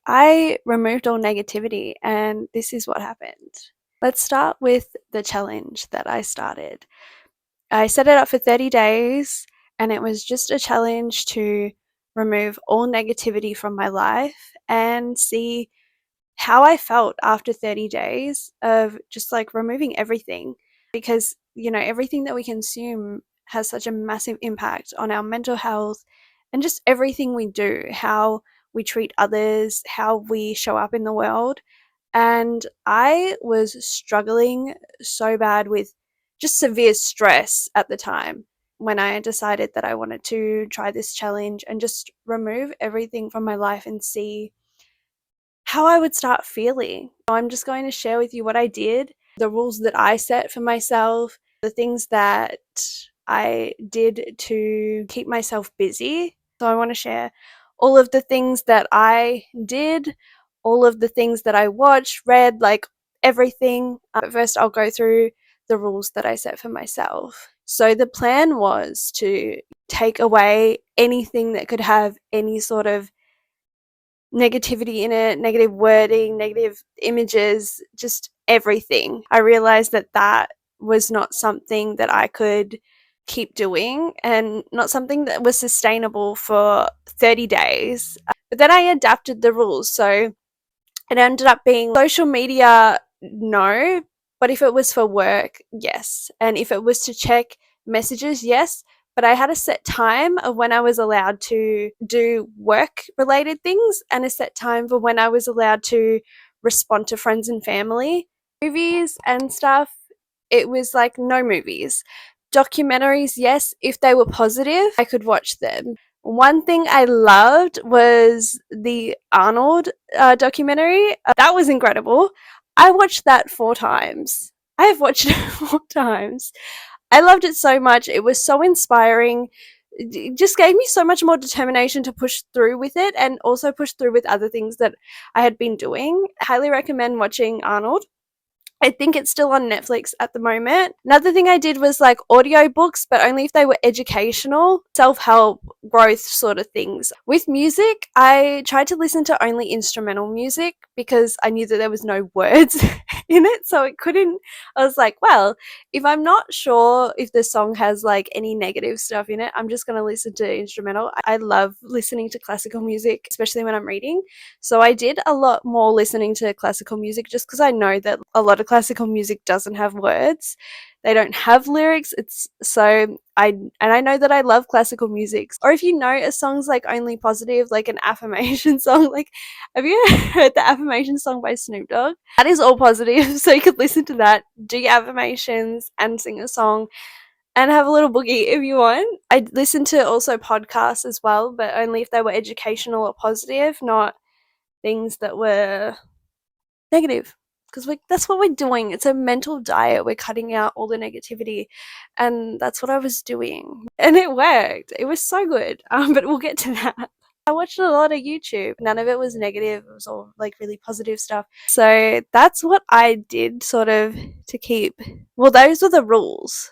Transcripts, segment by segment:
I removed all negativity, and this is what happened. Let's start with the challenge that I started. I set it up for 30 days, and it was just a challenge to remove all negativity from my life and see how I felt after 30 days of just like removing everything. Because, everything that we consume has such a massive impact on our mental health and just everything we do, how we treat others, how we show up in the world. And I was struggling so bad with just severe stress at the time when I decided that I wanted to try this challenge and just remove everything from my life and see how I would start feeling. I'm just going to share with you what I did, the rules that I set for myself, the things that I did to keep myself busy. So I want to share all of the things that I did, all of the things that I watched, read, like everything. But first, I'll go through the rules that I set for myself. So the plan was to take away anything that could have any sort of negativity in it, negative wording, negative images, just everything. I realized that that was not something that I could keep doing and not something that was sustainable for 30 days. But then I adapted the rules. So it ended up being social media, no, but if it was for work, yes. And if it was to check messages, yes. But I had a set time of when I was allowed to do work related things and a set time for when I was allowed to respond to friends and family. Movies and stuff, it was like no movies. Documentaries, yes, if they were positive, I could watch them. One thing I loved was the Arnold documentary. That was incredible. I watched that 4 times. I have watched it 4 times. I loved it so much. It was so inspiring. It just gave me so much more determination to push through with it and also push through with other things that I had been doing. Highly recommend watching Arnold. I think it's still on Netflix at the moment. Another thing I did was like audiobooks, but only if they were educational, self-help, growth sort of things. With music, I tried to listen to only instrumental music because I knew that there was no words in it, so I was like, well, if I'm not sure if the song has like any negative stuff in it, I'm just going to listen to instrumental. I love listening to classical music, especially when I'm reading. So I did a lot more listening to classical music just because I know that a lot of classical music doesn't have words. They don't have lyrics. I know that I love classical music. Or if you know a song's like only positive, like an affirmation song, like have you heard the affirmation song by Snoop Dogg? That is all positive, so you could listen to that, do your affirmations and sing a song and have a little boogie if you want. I listen to also podcasts as well, but only if they were educational or positive, not things that were negative, because that's what we're doing. It's a mental diet. We're cutting out all the negativity, and that's what I was doing, and it worked. It was so good. But we'll get to that. I watched a lot of YouTube. None of it was negative. It was all like really positive stuff. So that's what I did sort of to keep. Well, those were the rules.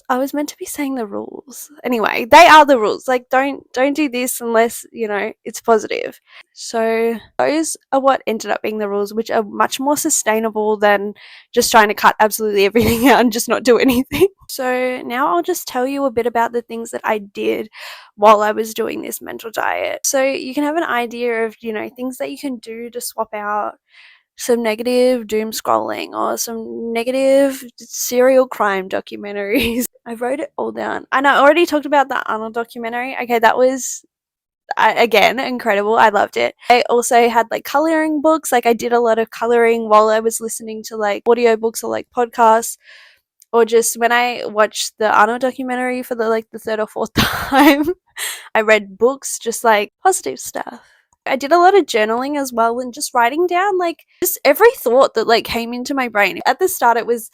I was meant to be saying the rules. Anyway, they are the rules. Like don't do this unless, it's positive. So those are what ended up being the rules, which are much more sustainable than just trying to cut absolutely everything out and just not do anything. So now I'll just tell you a bit about the things that I did while I was doing this mental diet. So you can have an idea of, things that you can do to swap out some negative doom scrolling or some negative serial crime documentaries. I wrote it all down. And I already talked about the Arnold documentary. Okay, that was again incredible. I loved it. I also had like coloring books. Like I did a lot of coloring while I was listening to like audiobooks or like podcasts, or just when I watched the Arnold documentary for the third or fourth time. I read books, just like positive stuff. I did a lot of journaling as well and just writing down like just every thought that like came into my brain. At the start it was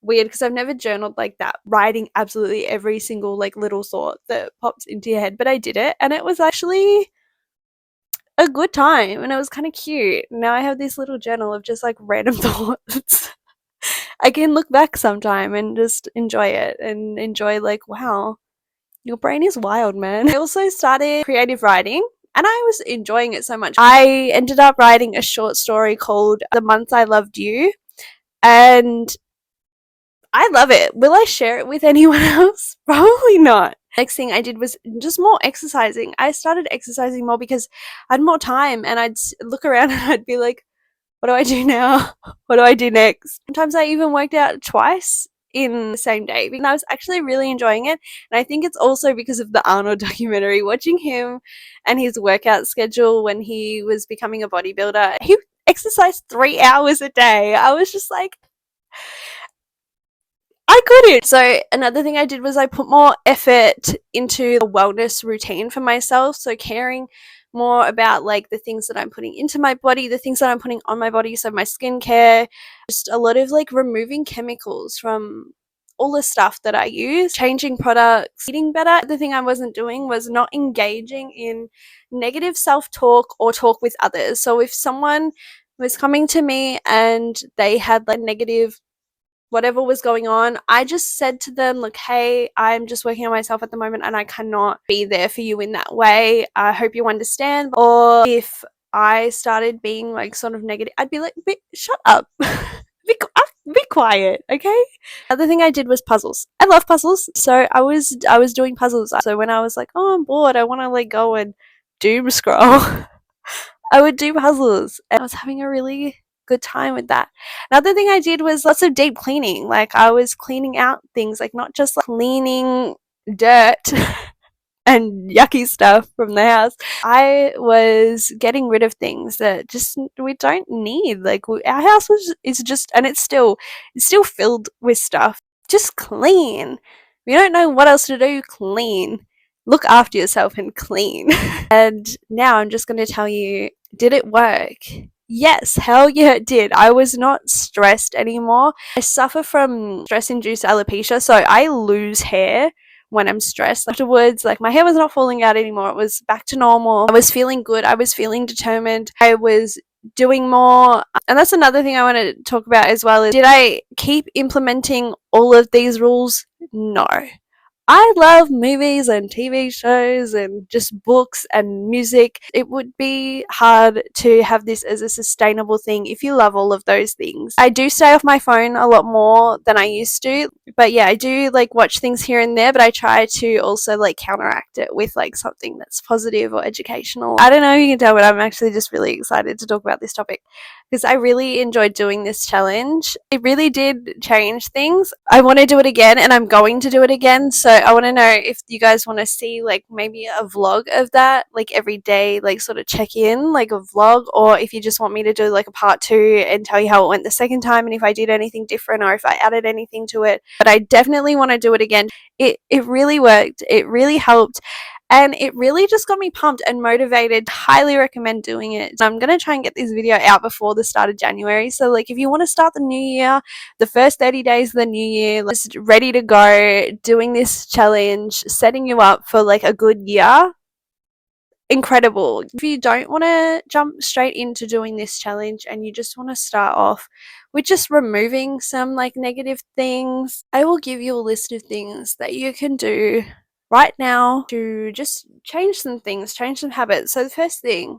weird because I've never journaled like that, writing absolutely every single like little thought that pops into your head, but I did it and it was actually a good time and it was kind of cute. Now I have this little journal of just like random thoughts. I can look back sometime and just enjoy it and enjoy like, wow, your brain is wild, man. I also started creative writing. and I was enjoying it so much. I ended up writing a short story called The Month I Loved You, and I love it. Will I share it with anyone else? Probably not. Next thing I did was just more exercising. I started exercising more because I had more time, and I'd look around and I'd be like, what do I do now? What do I do next? Sometimes I even worked out twice in the same day, and I was actually really enjoying it. And I think it's also because of the Arnold documentary, watching him and his workout schedule when he was becoming a bodybuilder. He exercised 3 hours a day. I was just like, I couldn't. So another thing I did was I put more effort into the wellness routine for myself. So caring more about like the things that I'm putting into my body, the things that I'm putting on my body. So my skincare, just a lot of like removing chemicals from all the stuff that I use, changing products, eating better. The thing I wasn't doing was not engaging in negative self-talk or talk with others. So if someone was coming to me and they had like negative whatever was going on, I just said to them, look, hey, I'm just working on myself at the moment and I cannot be there for you in that way. I hope you understand. Or if I started being like sort of negative, I'd be like, shut up. Be quiet, okay? Other thing I did was puzzles. I love puzzles, so I was doing puzzles. So when I was like, oh, I'm bored, I want to like go and doom scroll, I would do puzzles, and I was having a really good time with that. Another thing I did was lots of deep cleaning. Like I was cleaning out things, like not just like cleaning dirt and yucky stuff from the house. I was getting rid of things that just we don't need. Like our house is just, and it's still filled with stuff. Just clean. If you don't know what else to do, clean. Look after yourself and clean. And now I'm just going to tell you, did it work? Yes, hell yeah, it did. I was not stressed anymore. I suffer from stress-induced alopecia, so I lose hair when I'm stressed. Afterwards, like my hair was not falling out anymore. It was back to normal. I was feeling good. I was feeling determined. I was doing more. And that's another thing I want to talk about as well, is did I keep implementing all of these rules? No. I love movies and TV shows and just books and music. It would be hard to have this as a sustainable thing if you love all of those things. I do stay off my phone a lot more than I used to, but yeah, I do like watch things here and there, but I try to also like counteract it with like something that's positive or educational. I don't know if you can tell, but I'm actually just really excited to talk about this topic because I really enjoyed doing this challenge. It really did change things. I want to do it again, and I'm going to do it again. So I want to know if you guys want to see like maybe a vlog of that, like every day, like sort of check in, like a vlog, or if you just want me to do like a part 2 and tell you how it went the second time and if I did anything different or if I added anything to it. But I definitely want to do it again. It really worked. It really helped. And it really just got me pumped and motivated. Highly recommend doing it. I'm going to try and get this video out before the start of January. So like if you want to start the new year, the first 30 days of the new year, just ready to go, doing this challenge, setting you up for like a good year, incredible. If you don't want to jump straight into doing this challenge and you just want to start off with just removing some like negative things, I will give you a list of things that you can do right now to just change some things, change some habits. So the first thing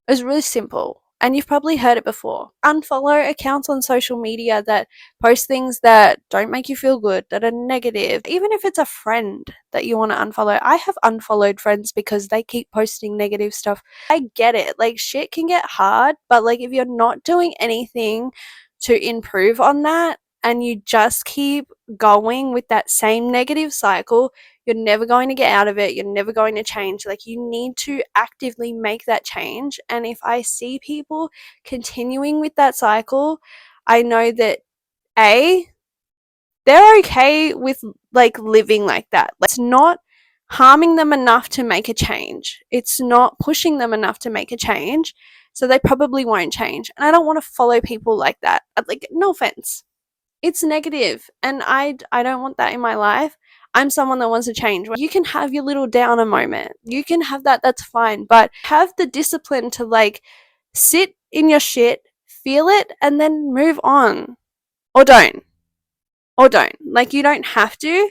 is really simple, and you've probably heard it before. Unfollow accounts on social media that post things that don't make you feel good, that are negative. Even if it's a friend that you want to unfollow. I have unfollowed friends because they keep posting negative stuff. I get it. Like shit can get hard, but like if you're not doing anything to improve on that and you just keep going with that same negative cycle, you're never going to get out of it. You're never going to change. Like you need to actively make that change. And if I see people continuing with that cycle, I know that A, they're okay with like living like that. Like, it's not harming them enough to make a change. It's not pushing them enough to make a change. So they probably won't change. And I don't want to follow people like that. Like, no offense. It's negative, and I don't want that in my life. I'm someone that wants to change. You can have your little downer moment. You can have that, that's fine. But have the discipline to like sit in your shit, feel it, and then move on. Or don't. Or don't. Like you don't have to.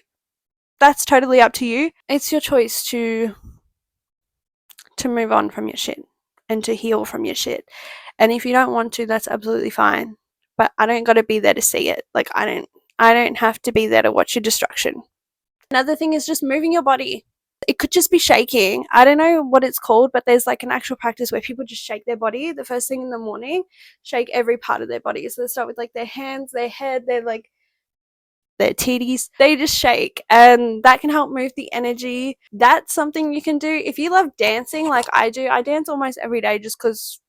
That's totally up to you. It's your choice to to move on from your shit and to heal from your shit. And if you don't want to, that's absolutely fine. But I don't got to be there to see it. Like, I don't have to be there to watch your destruction. Another thing is just moving your body. It could just be shaking. I don't know what it's called, but there's like an actual practice where people just shake their body the first thing in the morning, shake every part of their body. So they start with like their hands, their head, their titties. They just shake, and that can help move the energy. That's something you can do. If you love dancing like I do, I dance almost every day just because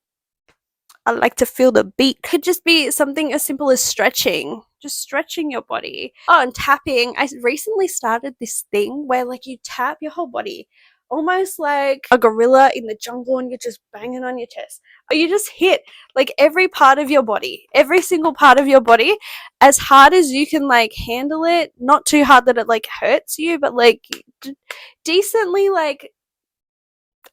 I like to feel the beat. It could just be something as simple as stretching. Just stretching your body. Oh, and tapping. I recently started this thing where like you tap your whole body. Almost like a gorilla in the jungle and you're just banging on your chest. Or you just hit like every part of your body. Every single part of your body as hard as you can like handle it. Not too hard that it like hurts you, but like decently like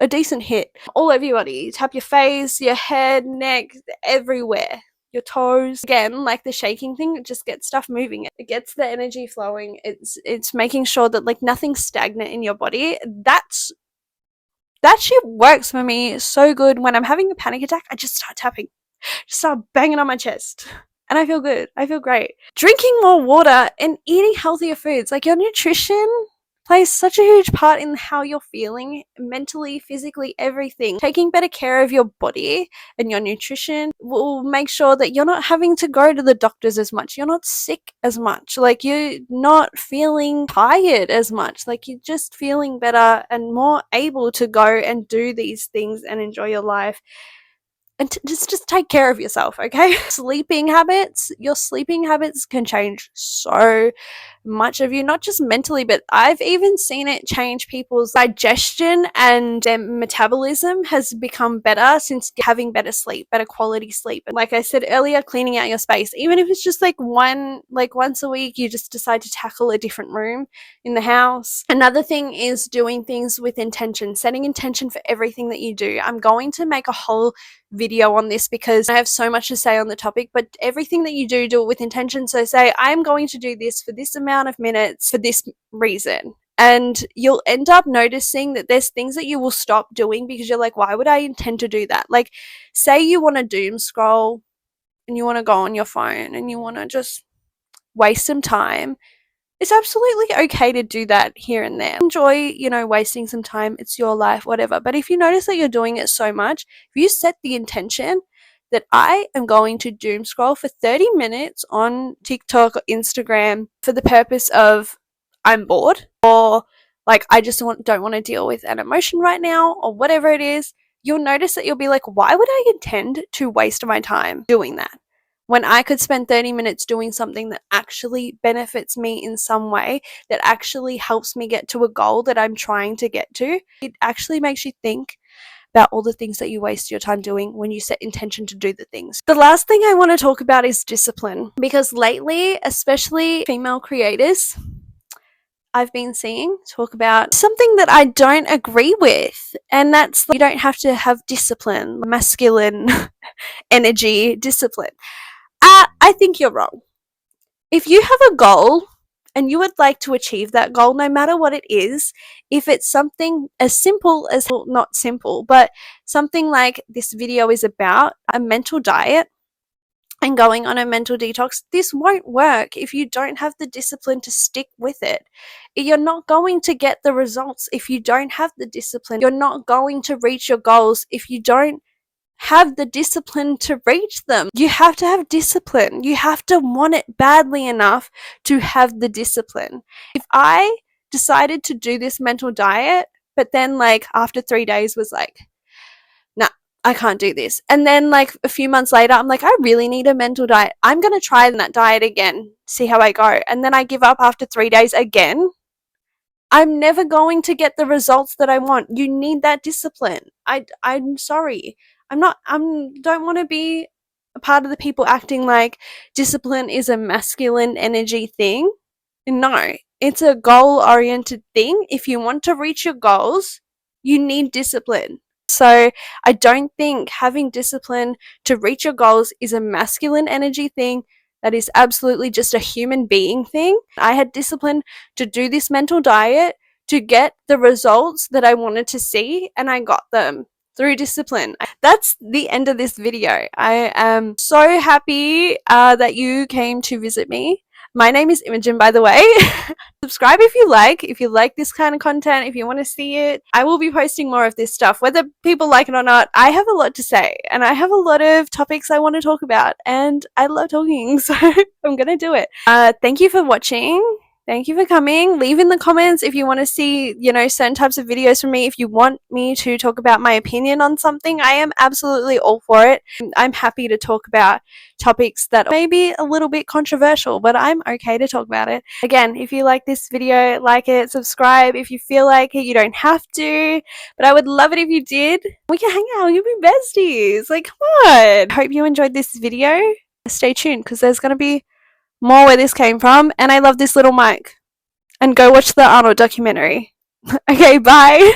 a decent hit all over your body. Tap your face, your head, neck, everywhere. Your toes. Again, like the shaking thing, it just gets stuff moving. It gets the energy flowing. It's making sure that like nothing's stagnant in your body. That shit works for me so good. When I'm having a panic attack, I just start tapping. Just start banging on my chest. And I feel good. I feel great. Drinking more water and eating healthier foods. Like your nutrition plays such a huge part in how you're feeling mentally, physically, everything. Taking better care of your body and your nutrition will make sure that you're not having to go to the doctors as much. You're not sick as much. Like you're not feeling tired as much. Like you're just feeling better and more able to go and do these things and enjoy your life. And just take care of yourself, okay? Sleeping habits. Your sleeping habits can change so much of you, not just mentally, but I've even seen it change people's digestion, and their metabolism has become better since having better sleep, better quality sleep. And like I said earlier, cleaning out your space, even if it's just like once a week, you just decide to tackle a different room in the house. Another thing is doing things with intention, setting intention for everything that you do. I'm going to make a whole video on this because I have so much to say on the topic, but everything that you do it with intention. So say, I'm going to do this for this amount of minutes for this reason. And you'll end up noticing that there's things that you will stop doing because you're like, why would I intend to do that? Like, say you want to doom scroll and you want to go on your phone and you want to just waste some time. It's absolutely okay to do that here and there. Enjoy, wasting some time. It's your life, whatever. But if you notice that you're doing it so much, if you set the intention that I am going to doom scroll for 30 minutes on TikTok or Instagram for the purpose of I'm bored, or like I just don't want to deal with an emotion right now, or whatever it is, you'll notice that you'll be like, why would I intend to waste my time doing that when I could spend 30 minutes doing something that actually benefits me in some way, that actually helps me get to a goal that I'm trying to get to? It actually makes you think about all the things that you waste your time doing when you set intention to do the things. The last thing I want to talk about is discipline, because lately, especially female creators, I've been seeing talk about something that I don't agree with, and that's you don't have to have discipline, masculine energy, discipline. I think you're wrong. If you have a goal and you would like to achieve that goal, no matter what it is, if it's something as simple as, well, not simple, but something like this video is about a mental diet and going on a mental detox, this won't work if you don't have the discipline to stick with it. You're not going to get the results if you don't have the discipline. You're not going to reach your goals if you don't have the discipline to reach them. You have to have discipline. You have to want it badly enough to have the discipline. If I decided to do this mental diet, but then like after 3 days was like, nah, I can't do this. And then like a few months later, I'm like, I really need a mental diet. I'm going to try that diet again, see how I go. And then I give up after 3 days again. I'm never going to get the results that I want. You need that discipline. I'm sorry. Don't want to be a part of the people acting like discipline is a masculine energy thing. No, it's a goal-oriented thing. If you want to reach your goals, you need discipline. So I don't think having discipline to reach your goals is a masculine energy thing. That is absolutely just a human being thing. I had discipline to do this mental diet, to get the results that I wanted to see, and I got them through discipline. That's the end of this video. I am so happy that you came to visit me. My name is Imogen, by the way. Subscribe if you like this kind of content, if you want to see it. I will be posting more of this stuff, whether people like it or not. I have a lot to say, and I have a lot of topics I want to talk about, and I love talking, so I'm gonna do it. Thank you for watching. Thank you for coming. Leave in the comments if you want to see, certain types of videos from me. If you want me to talk about my opinion on something, I am absolutely all for it. I'm happy to talk about topics that may be a little bit controversial, but I'm okay to talk about it. Again, if you like this video, like it, subscribe. If you feel like it, you don't have to, but I would love it if you did. We can hang out, we can be besties. Like, come on. Hope you enjoyed this video. Stay tuned, because there's going to be more where this came from, and I love this little mic. And go watch the Arnold documentary. Okay, bye.